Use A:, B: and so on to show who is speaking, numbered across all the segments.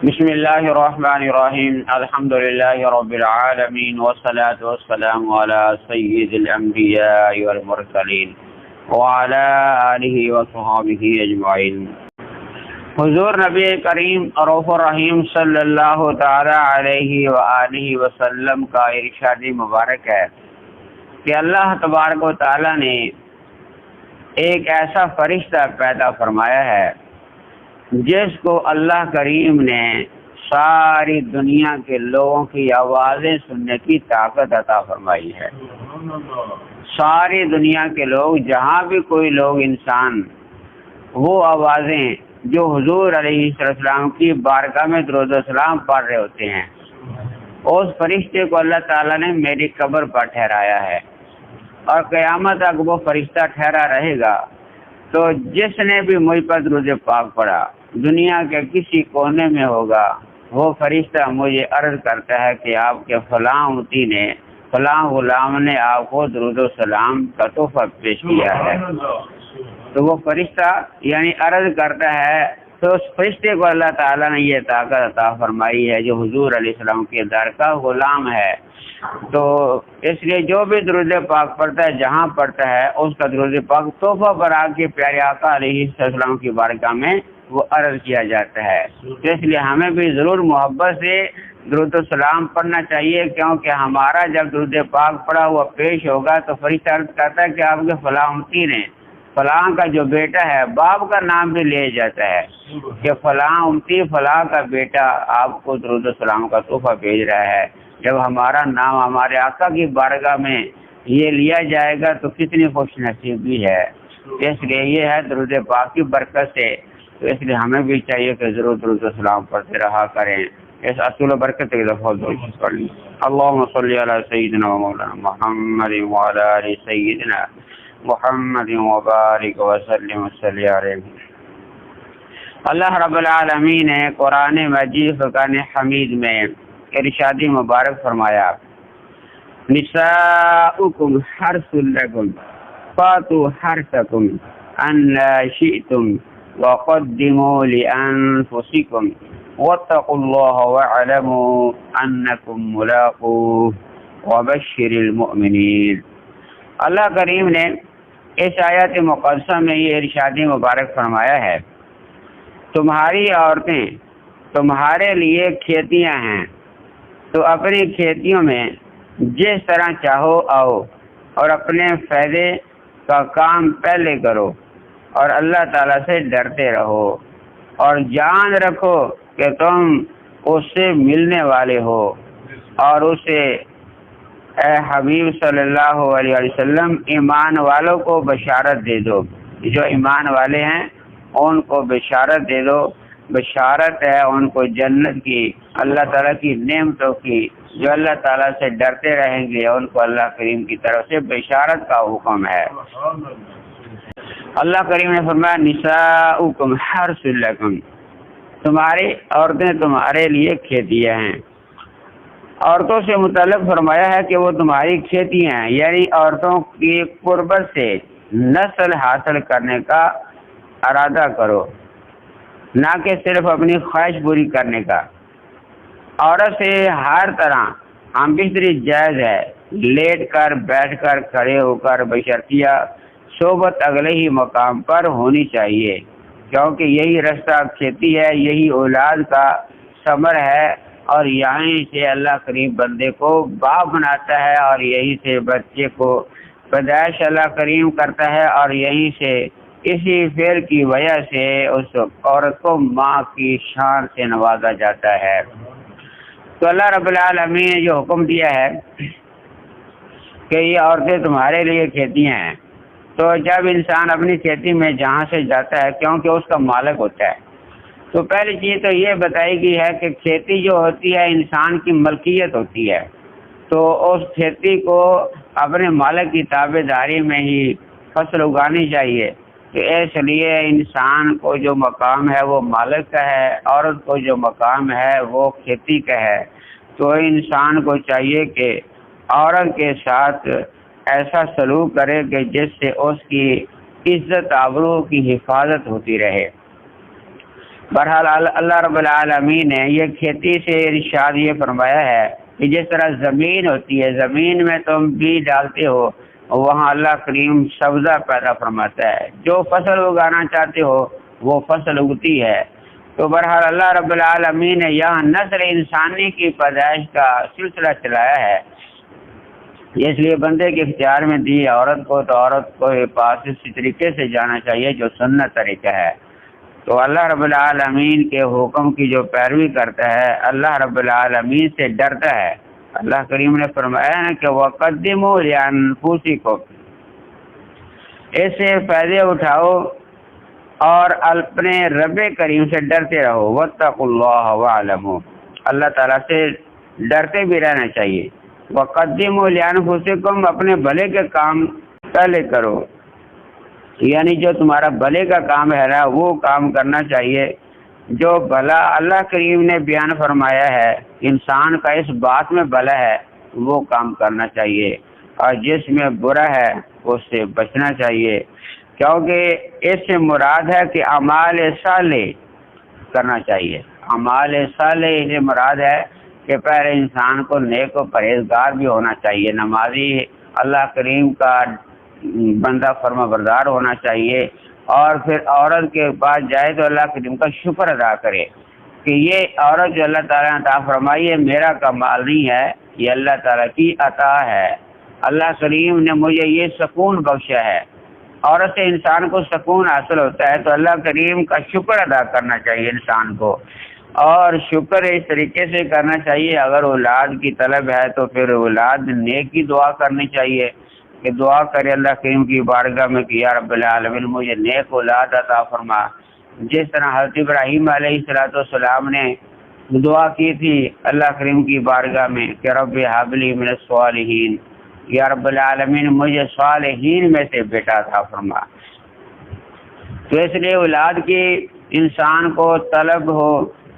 A: بسم اللہ الرحمن الرحیم الحمد للہ رب العالمین والصلاة والسلام علی سید الانبیاء والمرسلین وعلی آلہ وصحابہ اجمعین۔ حضور نبی کریم رؤوف الرحیم صلی اللہ تعالی علیہ وآلہ وسلم کا ارشاد مبارک ہے کہ اللہ تبارک و تعالی نے ایک ایسا فرشتہ پیدا فرمایا ہے جس کو اللہ کریم نے ساری دنیا کے لوگوں کی آوازیں سننے کی طاقت عطا فرمائی ہے۔ ساری دنیا کے لوگ، جہاں بھی کوئی لوگ انسان، وہ آوازیں جو حضور علیہ السلام کی بارگاہ میں درود و سلام پڑھ رہے ہوتے ہیں، اس فرشتے کو اللہ تعالیٰ نے میری قبر پر ٹھہرایا ہے، اور قیامت تک وہ فرشتہ ٹھہرا رہے گا۔ تو جس نے بھی مجھ پر درود پاک پڑھا، دنیا کے کسی کونے میں ہوگا، وہ فرشتہ مجھے عرض کرتا ہے کہ آپ کے فلاں امتی نے، فلاں غلام نے آپ کو درود و سلام کا تحفہ پیش کیا ہے۔ تو وہ فرشتہ یعنی عرض کرتا ہے، تو اس فرشتے کو اللہ تعالیٰ نے یہ طاقت عطا فرمائی ہے جو حضور علیہ السلام کے در کا غلام ہے۔ تو اس لیے جو بھی درود پاک پڑھتا ہے، جہاں پڑھتا ہے، اس کا درود پاک تحفہ پر آ کے پیارے آقا علیہ السلام کی بارگاہ میں وہ عرض کیا جاتا ہے۔ تو اس لیے ہمیں بھی ضرور محبت سے درود السلام پڑھنا چاہیے، کیونکہ ہمارا جب درود پاک پڑھا ہوا پیش ہوگا تو فرشتہ عرض کرتا ہے کہ آپ کے فلاں امتی نے، فلاں کا جو بیٹا ہے، باپ کا نام بھی لے جاتا ہے کہ فلاں امتی فلاں کا بیٹا آپ کو درود السلام کا تحفہ بھیج رہا ہے۔ جب ہمارا نام ہمارے آقا کی بارگاہ میں یہ لیا جائے گا تو کتنی خوش نصیبی ہے۔ اس لیے یہ ہے درود پاک کی برکت سے، تو اس لیے ہمیں بھی چاہیے کہ ضرور درود السلام پڑھتے رہا کریں۔ اس اصول و برکت کی دفعہ پڑھ لی۔ اللہم صلی علی سیدنا و مولانا محمد وعلی آل سیدنا محمد وبارک وسلم وصلی علیہ۔ اللہ رب العالمین نے قرآن مجید فرقان حمید میں ارشادی مبارک فرمایا، نساؤکم حرث لکم فاتوا حرثکم انا شئتم وقدموا لانفسکم واتقوا اللہ واعلموا انکم ملاقوہ وبشر المؤمنین۔ اللہ کریم نے اس آیت مقدسہ میں یہ ارشادی مبارک فرمایا ہے، تمہاری عورتیں تمہارے لیے کھیتیاں ہیں، تو اپنی کھیتیوں میں جس طرح چاہو آؤ، اور اپنے فائدے کا کام پہلے کرو، اور اللہ تعالیٰ سے ڈرتے رہو، اور جان رکھو کہ تم اس سے ملنے والے ہو، اور اسے اے حبیب صلی اللہ علیہ وسلم ایمان والوں کو بشارت دے دو۔ جو ایمان والے ہیں ان کو بشارت دے دو، بشارت ہے ان کو جنت کی، اللہ تعالیٰ کی نعمتوں کی۔ جو اللہ تعالیٰ سے ڈرتے رہیں گے ان کو اللہ کریم کی طرف سے بشارت کا حکم ہے۔ اللہ کریم نے فرمایا، نساؤکم حرث لکم، تمہاری عورتیں تمہارے لیے کھیتیاں ہیں۔ عورتوں سے متعلق فرمایا ہے کہ وہ تمہاری کھیتیاں ہیں، یعنی عورتوں کی قربت سے نسل حاصل کرنے کا ارادہ کرو، نہ کہ صرف اپنی خواہش پوری کرنے کا۔ عورت سے ہر طرح ہم بستری جائز ہے، لیٹ کر، بیٹھ کر، کھڑے ہو کر، بشرطیہ صحبت اگلے ہی مقام پر ہونی چاہیے، کیونکہ یہی رستہ کھیتی ہے، یہی اولاد کا ثمر ہے، اور یہیں سے اللہ کریم بندے کو باپ بناتا ہے، اور یہیں سے بچے کو پیدائش اللہ کریم کرتا ہے، اور یہیں سے اسی فعل کی وجہ سے اس عورت کو ماں کی شان سے نوازا جاتا ہے۔ تو اللہ رب العالمین نے جو حکم دیا ہے کہ یہ عورتیں تمہارے لیے کھیتیاں ہیں، تو جب انسان اپنی کھیتی میں جہاں سے جاتا ہے، کیونکہ اس کا مالک ہوتا ہے، تو پہلی چیز تو یہ بتائی گئی ہے کہ کھیتی جو ہوتی ہے انسان کی ملکیت ہوتی ہے، تو اس کھیتی کو اپنے مالک کی تابع داری میں ہی فصل اگانی چاہیے۔ تو اس لیے انسان کو جو مقام ہے وہ مالک کا ہے، عورت کو جو مقام ہے وہ کھیتی کا ہے۔ تو انسان کو چاہیے کہ عورت کے ساتھ ایسا سلوک کرے کہ جس سے اس کی عزت آبرو کی حفاظت ہوتی رہے۔ بہرحال اللہ رب العالمین نے یہ کھیتی سے ارشاد یہ فرمایا ہے کہ جس طرح زمین ہوتی ہے، زمین میں تم بیج ڈالتے ہو، وہاں اللہ کریم سبزہ پیدا فرماتا ہے، جو فصل اگانا چاہتے ہو وہ فصل اگتی ہے۔ تو بہرحال اللہ رب العالمین نے یہاں نسل انسانی کی پیدائش کا سلسلہ چلایا ہے، اس لیے بندے کے اختیار میں دی عورت کو، تو عورت کو پاس اسی طریقے سے جانا چاہیے جو سنت طریقہ ہے۔ تو اللہ رب العالمین کے حکم کی جو پیروی کرتا ہے اللہ رب العالمین سے ڈرتا ہے۔ اللہ کریم نے فرمایا نا کہ وَقَدِّمُوا لِأَنفُسِكُمْ، اس سے فائدے اٹھاؤ اور اپنے رب کریم سے ڈرتے رہو۔ وَاتَّقُوا اللَّهَ وَاعْلَمُوا، اللہ تعالیٰ سے ڈرتے بھی رہنا چاہیے۔ وَقَدِّمُوا لِأَنفُسِكُمْ، اپنے بھلے کے کام پہلے کرو، یعنی جو تمہارا بھلے کا کام ہے نا وہ کام کرنا چاہیے۔ جو بھلا اللہ کریم نے بیان فرمایا ہے انسان کا اس بات میں بھلا ہے وہ کام کرنا چاہیے، اور جس میں برا ہے اس سے بچنا چاہیے، کیونکہ اس سے مراد ہے کہ اعمال صالح کرنا چاہیے۔ اعمال صالح سے مراد ہے کہ پہلے انسان کو نیک و پرہیزگار بھی ہونا چاہیے، نمازی، اللہ کریم کا بندہ فرما بردار ہونا چاہیے، اور پھر عورت کے پاس جائے تو اللہ کریم کا شکر ادا کرے کہ یہ عورت جو اللہ تعالیٰ نے عطا فرمائی ہے میرا کمال نہیں ہے، یہ اللہ تعالیٰ کی عطا ہے، اللہ کریم نے مجھے یہ سکون بخشا ہے۔ عورت سے انسان کو سکون حاصل ہوتا ہے، تو اللہ کریم کا شکر ادا کرنا چاہیے انسان کو، اور شکر اس طریقے سے کرنا چاہیے۔ اگر اولاد کی طلب ہے تو پھر اولاد نیک کی دعا کرنی چاہیے، کہ دعا کرے اللہ کریم کی بارگاہ میں کہ یا رب العالمین مجھے نیک اولاد عطا فرما، جس طرح حضرت ابراہیم علیہ السلام نے دعا کی تھی اللہ کریم کی بارگاہ میں کہ رب ہب لی من الصالحین، یا رب العالمین مجھے صالحین میں سے بیٹا عطا فرما۔ تو اس لیے اولاد کی انسان کو طلب ہو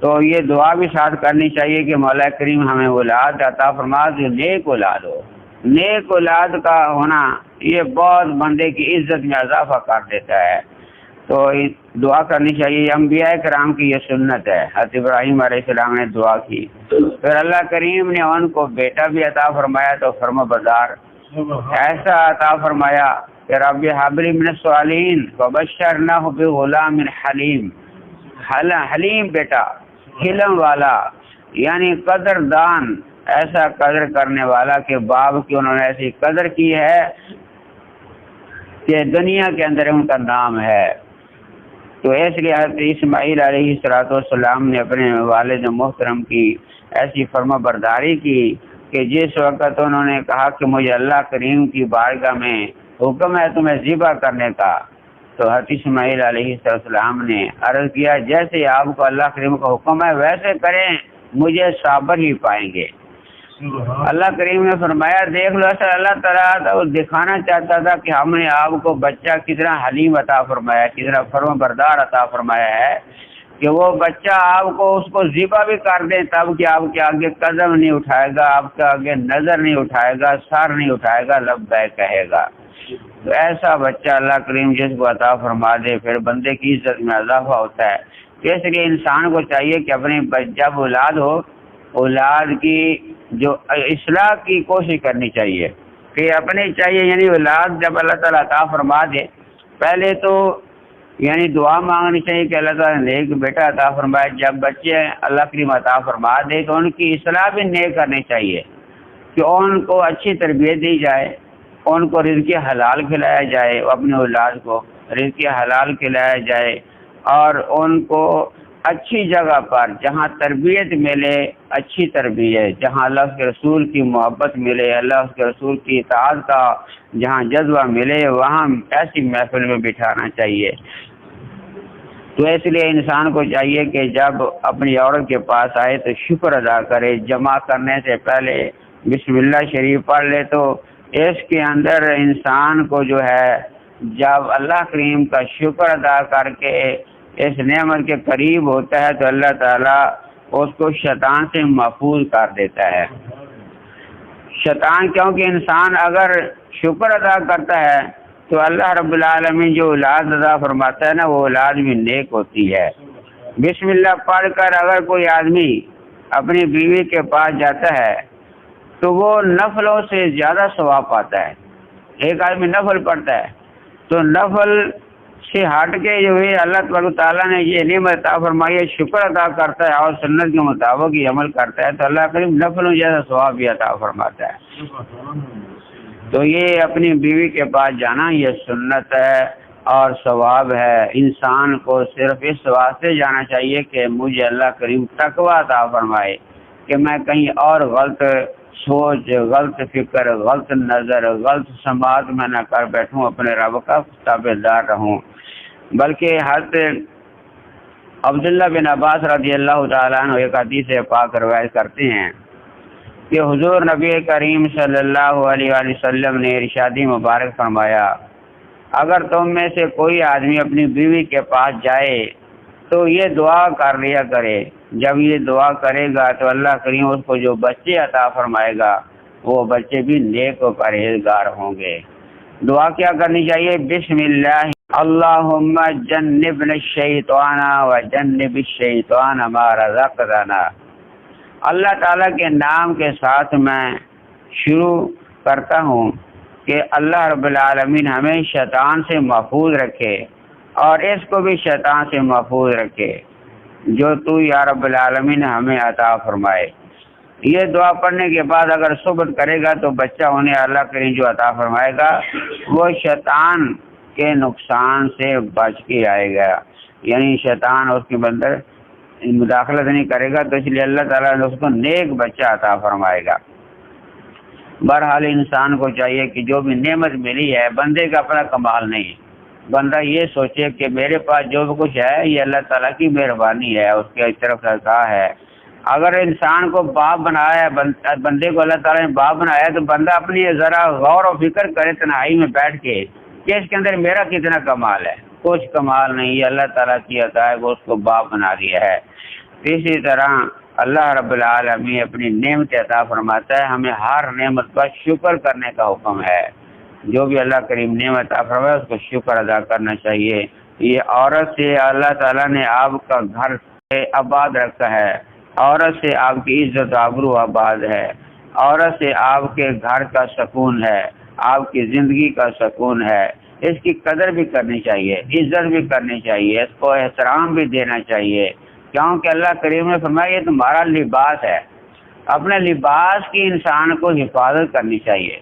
A: تو یہ دعا بھی ساتھ کرنی چاہیے کہ مولا کریم ہمیں اولاد عطا فرما جو نیک اولاد ہو۔ نیک اولاد کا ہونا یہ بہت بندے کی عزت میں اضافہ کر دیتا ہے، تو دعا کرنی چاہیے۔ انبیاء کرام کی یہ سنت ہے، حضرت ابراہیم علیہ السلام نے دعا کی، پھر اللہ کریم نے ان کو بیٹا بھی عطا فرمایا، تو فرما بردار ایسا عطا فرمایا کہ رب ہب لی من الصالحین وبشرناہ بغلام حلیم، حلیم بیٹا، حلم والا، یعنی قدردان، ایسا قدر کرنے والا کہ باپ کی انہوں نے ایسی قدر کی ہے کہ دنیا کے اندر ان کا نام ہے۔ تو اس لیے حضرت اسماعیل علیہ السلام نے اپنے والد محترم کی ایسی فرما برداری کی کہ جس وقت انہوں نے کہا کہ مجھے اللہ کریم کی بارگاہ میں حکم ہے تمہیں ذبح کرنے کا، تو حضرت اسماعیل علیہ السلام نے عرض کیا جیسے آپ کو اللہ کریم کا حکم ہے ویسے کریں، مجھے صابر ہی پائیں گے۔ اللہ کریم نے فرمایا دیکھ لو، اصل اللہ تعالیٰ وہ دکھانا چاہتا تھا کہ ہم نے آپ کو بچہ کتنا حلیم عطا فرمایا، کتنا فرما بردار عطا فرمایا ہے کہ وہ بچہ آپ کو اس کو ذبح بھی کر دیں تب کہ آپ کے آگے قدم نہیں اٹھائے گا، آپ کے آگے نظر نہیں اٹھائے گا، سر نہیں اٹھائے گا، لبیک کہے گا۔ تو ایسا بچہ اللہ کریم جس کو عطا فرما دے پھر بندے کی عزت میں اضافہ ہوتا ہے۔ تو اس لیے انسان کو چاہیے کہ اپنے جب اولاد ہو، اولاد کی جو اصلاح کی کوشش کرنی چاہیے کہ اپنے چاہیے، یعنی اولاد جب اللہ تعالیٰ عطا فرما دے پہلے تو یعنی دعا مانگنی چاہیے کہ اللہ تعالیٰ نیک بیٹا عطا فرمائے۔ جب بچے اللہ کریم عطا فرما دے تو ان کی اصلاح بھی نیک کرنی چاہیے کہ ان کو اچھی تربیت دی جائے، ان کو رزق حلال کھلایا جائے، اپنے اولاد کو رزق حلال کھلایا جائے، اور ان کو اچھی جگہ پر جہاں تربیت ملے، اچھی تربیت، جہاں اللہ کے رسول کی محبت ملے، اللہ کے رسول کی اطاعت کا جہاں جذبہ ملے، وہاں ایسی محفل میں بٹھانا چاہیے۔ تو اس لیے انسان کو چاہیے کہ جب اپنی عورت کے پاس آئے تو شکر ادا کرے، جمع کرنے سے پہلے بسم اللہ شریف پڑھ لے، تو اس کے اندر انسان کو جو ہے جب اللہ کریم کا شکر ادا کر کے اس نعمت کے قریب ہوتا ہے تو اللہ تعالیٰ اس کو شیطان سے محفوظ کر دیتا ہے۔ شیطان کیونکہ انسان اگر شکر ادا کرتا ہے تو اللہ رب العالمین جو اولاد عطا فرماتا ہے نا وہ اولاد بھی نیک ہوتی ہے۔ بسم اللہ پڑھ کر اگر کوئی آدمی اپنی بیوی کے پاس جاتا ہے تو وہ نفلوں سے زیادہ ثواب پاتا ہے۔ ایک آدمی نفل پڑھتا ہے تو نفل سے ہٹ کے جو ہے اللہ تبارک تعالیٰ نے یہ نعمت عطا فرمائی ہے، شکر ادا کرتا ہے اور سنت کے مطابق یہ عمل کرتا ہے تو اللہ کریم نفلوں جیسا ثواب بھی عطا فرماتا ہے۔ تو یہ اپنی بیوی کے پاس جانا یہ سنت ہے اور ثواب ہے۔ انسان کو صرف اس واسطے جانا چاہیے کہ مجھے اللہ کریم تقویٰ عطا فرمائے کہ میں کہیں اور غلط سوچ، غلط فکر، غلط نظر، غلط سماعت میں نہ کر بیٹھوں، اپنے رب کا تابع دار رہوں۔ بلکہ حضرت عبداللہ بن عباس رضی اللہ تعالیٰ عنہ ایک حدیث پاک روایت کرتے ہیں کہ حضور نبی کریم صلی اللہ علیہ وآلہ وسلم نے ارشادی مبارک فرمایا، اگر تم میں سے کوئی آدمی اپنی بیوی کے پاس جائے تو یہ دعا کر لیا کرے، جب یہ دعا کرے گا تو اللہ کریم اس کو جو بچے عطا فرمائے گا وہ بچے بھی نیک و پرہیزگار ہوں گے۔ دعا کیا کرنی چاہیے؟ بسم اللہ اللہم جنبنا الشیطان و جنب الشیطان ما رزقتنا۔ اللہ تعالیٰ کے نام کے ساتھ میں شروع کرتا ہوں کہ اللہ رب العالمین ہمیں شیطان سے محفوظ رکھے اور اس کو بھی شیطان سے محفوظ رکھے جو تو یا رب العالمین ہمیں عطا فرمائے۔ یہ دعا پڑھنے کے بعد اگر صحبت کرے گا تو بچہ انہیں اللہ کریم جو عطا فرمائے گا وہ شیطان کے نقصان سے بچ کے آئے گا، یعنی شیطان اس کے اندر مداخلت نہیں کرے گا، تو اس لیے اللہ تعالیٰ نے اس کو نیک بچہ عطا فرمائے گا۔ بہرحال انسان کو چاہیے کہ جو بھی نعمت ملی ہے بندے کا اپنا کمال نہیں، بندہ یہ سوچے کہ میرے پاس جو بھی کچھ ہے یہ اللہ تعالیٰ کی مہربانی ہے، اس کی طرف سے عطا ہے۔ اگر انسان کو باپ بنایا ہے، بندے کو اللہ تعالیٰ نے باپ بنایا تو بندہ اپنی ذرا غور و فکر کرے تنہائی میں بیٹھ کے کہ اس کے اندر میرا کتنا کمال ہے۔ کچھ کمال نہیں ہے، اللہ تعالیٰ کی عطا ہے، وہ اس کو باپ بنا دیا ہے۔ اسی طرح اللہ رب العالمین اپنی نعمت عطا فرماتا ہے، ہمیں ہر نعمت پر شکر کرنے کا حکم ہے۔ جو بھی اللہ کریم نعمت عطا فرمایا اس کو شکر ادا کرنا چاہیے۔ یہ عورت سے اللہ تعالیٰ نے آپ کا گھر سے آباد رکھا ہے، عورت سے آپ کی عزت آبرو آباد ہے، عورت سے آپ کے گھر کا سکون ہے، آپ کی زندگی کا سکون ہے۔ اس کی قدر بھی کرنی چاہیے، عزت بھی کرنی چاہیے، اس کو احترام بھی دینا چاہیے، کیونکہ اللہ کریم نے فرمایا یہ تمہارا لباس ہے۔ اپنے لباس کی انسان کو حفاظت کرنی چاہیے،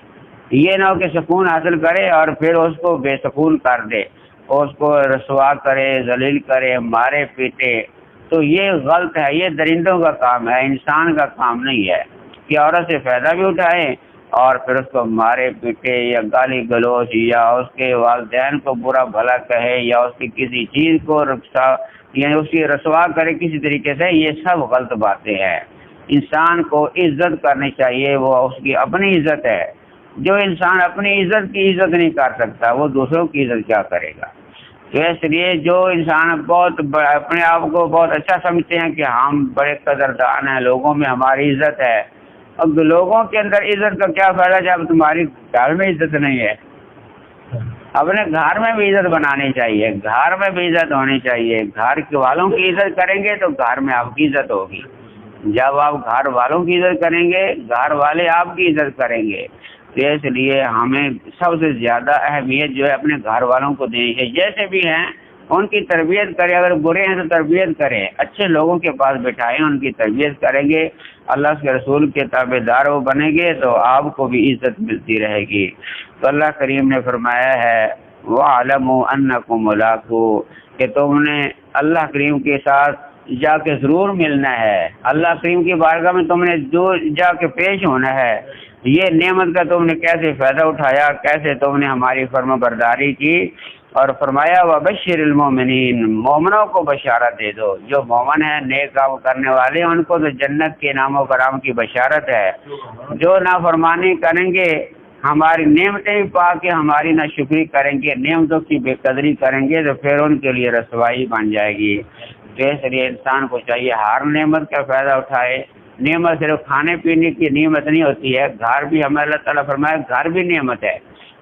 A: یہ نہ ہو کہ سکون حاصل کرے اور پھر اس کو بے سکون کر دے، اس کو رسوا کرے، ذلیل کرے، مارے پیٹے، تو یہ غلط ہے، یہ درندوں کا کام ہے، انسان کا کام نہیں ہے کہ عورت سے فائدہ بھی اٹھائے اور پھر اس کو مارے پیٹے یا گالی گلوچ یا اس کے والدین کو برا بھلا کہے یا اس کی کسی چیز کو یعنی اس کی رسوا کرے کسی طریقے سے، یہ سب غلط باتیں ہیں۔ انسان کو عزت کرنی چاہیے، وہ اس کی اپنی عزت ہے۔ جو انسان اپنی عزت کی عزت نہیں کر سکتا وہ دوسروں کی عزت کیا کرے گا؟ تو اس لیے جو انسان بہت اپنے آپ کو بہت اچھا سمجھتے ہیں کہ ہم بڑے قدردان ہیں، لوگوں میں ہماری عزت ہے، اب لوگوں کے اندر عزت کا کیا فائدہ جب تمہاری گھر میں عزت نہیں ہے؟ اپنے گھر میں بھی عزت بنانی چاہیے، گھر میں بھی عزت ہونی چاہیے۔ گھر کے والوں کی عزت کریں گے تو گھر میں آپ کی عزت ہوگی، جب آپ گھر والوں کی عزت کریں گے گھر والے آپ کی عزت کریں گے۔ تو اس لیے ہمیں سب سے زیادہ اہمیت جو ہے اپنے گھر والوں کو دینی چاہیے، جیسے بھی ہیں ان کی تربیت کریں، اگر برے ہیں تو تربیت کریں، اچھے لوگوں کے پاس بٹھائیں، ان کی تربیت کریں گے، اللہ کے رسول کے تابع دار وہ بنیں گے تو آپ کو بھی عزت ملتی رہے گی۔ تو اللہ کریم نے فرمایا ہے وَاعْلَمُوا أَنَّكُمْ مُلَاقُوهُ کہ تم نے اللہ کریم کے ساتھ جا کے ضرور ملنا ہے، اللہ کریم کی بارگاہ میں تم نے جا کے پیش ہونا ہے۔ یہ نعمت کا تم نے کیسے فائدہ اٹھایا، کیسے تم نے ہماری فرما برداری کی، اور فرمایا وَبَشِّرِ الْمُؤْمِنِينَ مومنوں کو بشارت دے دو، جو مومن ہیں نیک کام کرنے والے ان کو تو جنت کے انعام و کرام کی بشارت ہے۔ جو نافرمانی کریں گے، ہماری نعمتیں بھی پا کے ہماری ناشکری کریں گے، نعمتوں کی بے قدری کریں گے تو پھر ان کے لیے رسوائی بن جائے گی۔ تو اس لیے انسان کو چاہیے ہر نعمت کا فائدہ اٹھائے۔ نعمت صرف کھانے پینے کی نعمت نہیں ہوتی ہے، گھر بھی ہمیں اللہ تعالیٰ فرمایا گھر بھی نعمت ہے۔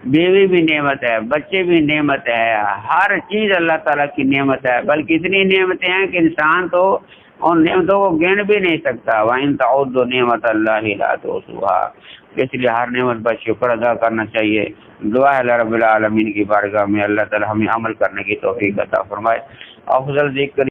A: بیوی بھی نعمت ہے، بچے بھی نعمت ہے، ہر چیز اللہ تعالیٰ کی نعمت ہے، بلکہ اتنی نعمتیں ہیں کہ انسان تو ان نعمتوں کو گن بھی نہیں سکتا۔ وَإِن تَعُدُّوا نِعْمَتَ اللَّهِ لَا تُحْصُوهَا، اس لیے ہر نعمت پر شکر ادا کرنا چاہیے۔ دعا ہے اللہ رب العالمین کی بارگاہ میں اللہ تعالیٰ ہمیں عمل کرنے کی توفیق عطا فرمائے۔ افضل ذکر